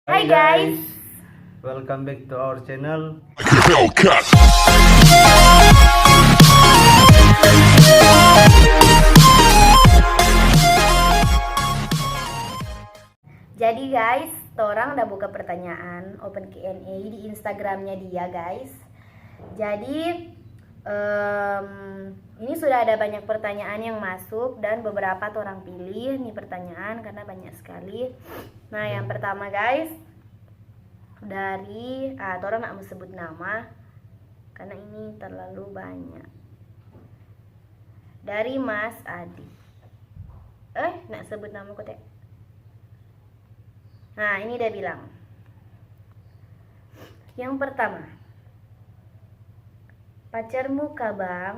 Hi guys, welcome back to our channel. jadi guys, orang udah buka pertanyaan open Q&A di Instagramnya dia guys. Jadi ini sudah ada banyak pertanyaan yang masuk dan beberapa orang pilih nih pertanyaan karena banyak sekali. Nah yang pertama guys dari orang nggak mau sebut nama karena ini terlalu banyak. Dari Mas Adi. Nak sebut nama kotek. Nah ini dia bilang. Yang pertama, pacarmu kah bang?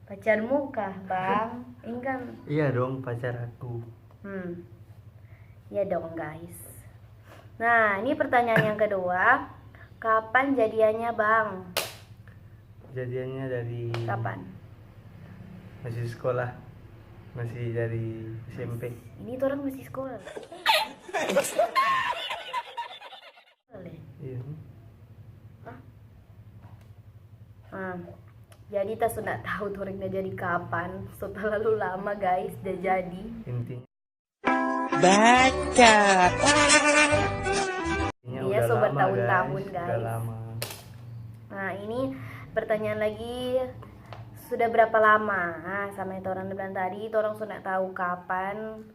Pacarmu kah bang? Ini kan. Iya dong, pacar aku. Ya dong guys. Nah ini pertanyaan yang kedua, kapan jadiannya bang? Jadiannya dari Kapan? masih sekolah, masih dari SMP. Ini tuh orang masih sekolah. Iya. Jadi kita sudah tahu tuh orangnya jadi kapan. Setelah lalu lama guys, dia jadi. Intinya Iya, udah so lama, bertahun-tahun guys. Udah lama. Nah ini pertanyaan lagi, sudah berapa lama? Sama itu orang bilang tadi, itu orang sudah tahu kapan.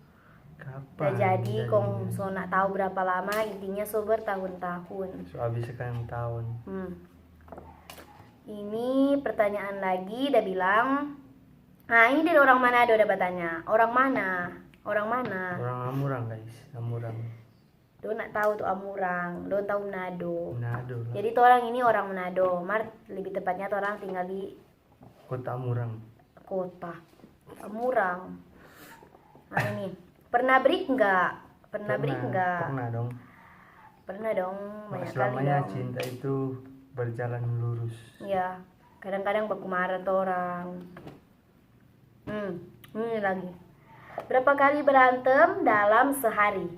Udah jadi, kong so nak tahu berapa lama, intinya so bertahun-tahun. So habis sekian tahun. Ini pertanyaan lagi, dia bilang, nah ini dari orang Manado udah bertanya, orang mana? Orang mana? Orang Amurang guys, Amurang. Lo nak tahu tuh Amurang, lo tahu Manado. Manado lah. Jadi tuh orang ini orang Manado, lebih tepatnya tuh orang tinggal di Kota Amurang. kota Amurang. Nah ini, pernah break nggak? Pernah break nggak? Pernah dong. Pernah dong, banyak kali Selamanya dong. cinta itu berjalan lurus. Ya, kadang-kadang baku marah tuh orang. Ini lagi. Berapa kali berantem dalam sehari?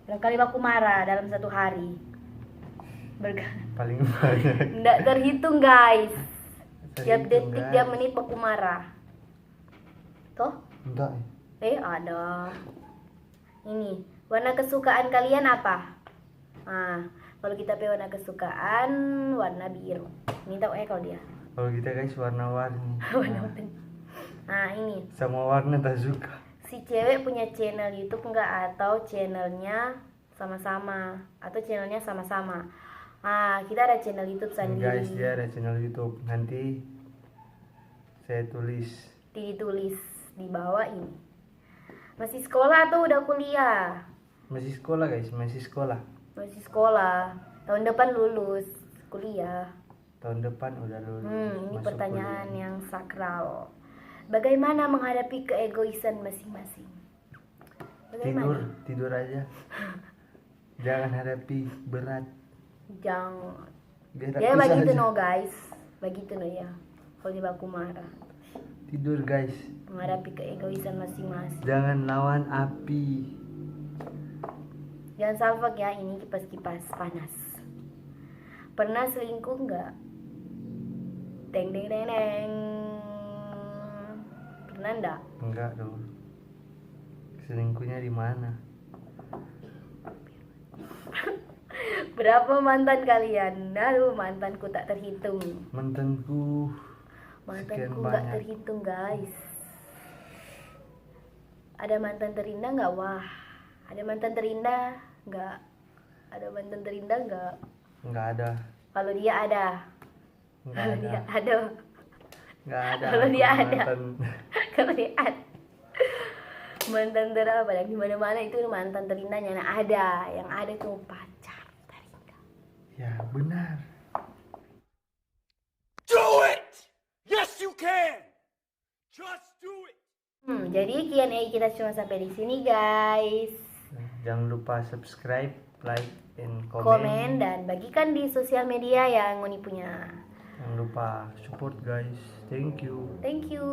Berapa kali baku marah dalam satu hari? Paling banyak. Nggak terhitung guys. Tiap Terhitung, detik, guys. tiap menit baku marah. Tuh? Enggak. Ada. Ini, warna kesukaan kalian apa? Kalau kita pilih warna kesukaan, warna biru. Ini tahu kalau dia. Kalau kita guys warna-warni. Warna-warni. Nah ini, Semua warna tak suka. si cewek punya channel YouTube nggak atau channelnya sama-sama atau channelnya sama-sama? Kita ada channel YouTube sendiri. Guys, dia ada channel YouTube. Nanti saya tulis. Ditulis di bawah ini. Masih sekolah atau udah kuliah? Masih sekolah guys, masih sekolah. Masih sekolah. Tahun depan lulus kuliah. Tahun depan udah lulus. Ini masuk pertanyaan kuliah. yang sakral. Bagaimana menghadapi keegoisan masing-masing? Bagaimana? Tidur aja. Jangan hadapi berat. Jangan. Biar Ya aku begitu saja. no guys. Begitu no ya. Kalau dia baku marah. Tidur guys. Menghadapi keegoisan masing-masing. Jangan lawan api. Jangan salfak ya, ini kipas-kipas panas. Pernah selingkuh nggak? Deng deng deng deng. Pernah nggak? Enggak dong. Selingkuhnya di mana? Berapa mantan kalian? Aduh, mantanku tak terhitung. Mantanku Mantanku sekian nggak banyak. terhitung guys. Ada mantan terindah nggak? Wah, ada mantan terindah nggak? Ada mantan terindah nggak? Enggak ada. Kalau dia ada. Enggak Kalau ada. dia ada. Enggak ada. Kalau dia Aku ada. mantan- Kalau dia ada. Mantan terapa? Dan di mana-mana itu mantan terindahnya. Nah ada, yang ada itu pacar terindah. Ya benar. Do it! Yes, you can! Just do it! Jadi Q&A kita cuma sampai di sini guys. Jangan lupa subscribe, like, and Komen dan bagikan di sosial media yang Ngoni punya. Jangan lupa support guys. Thank you. Thank you.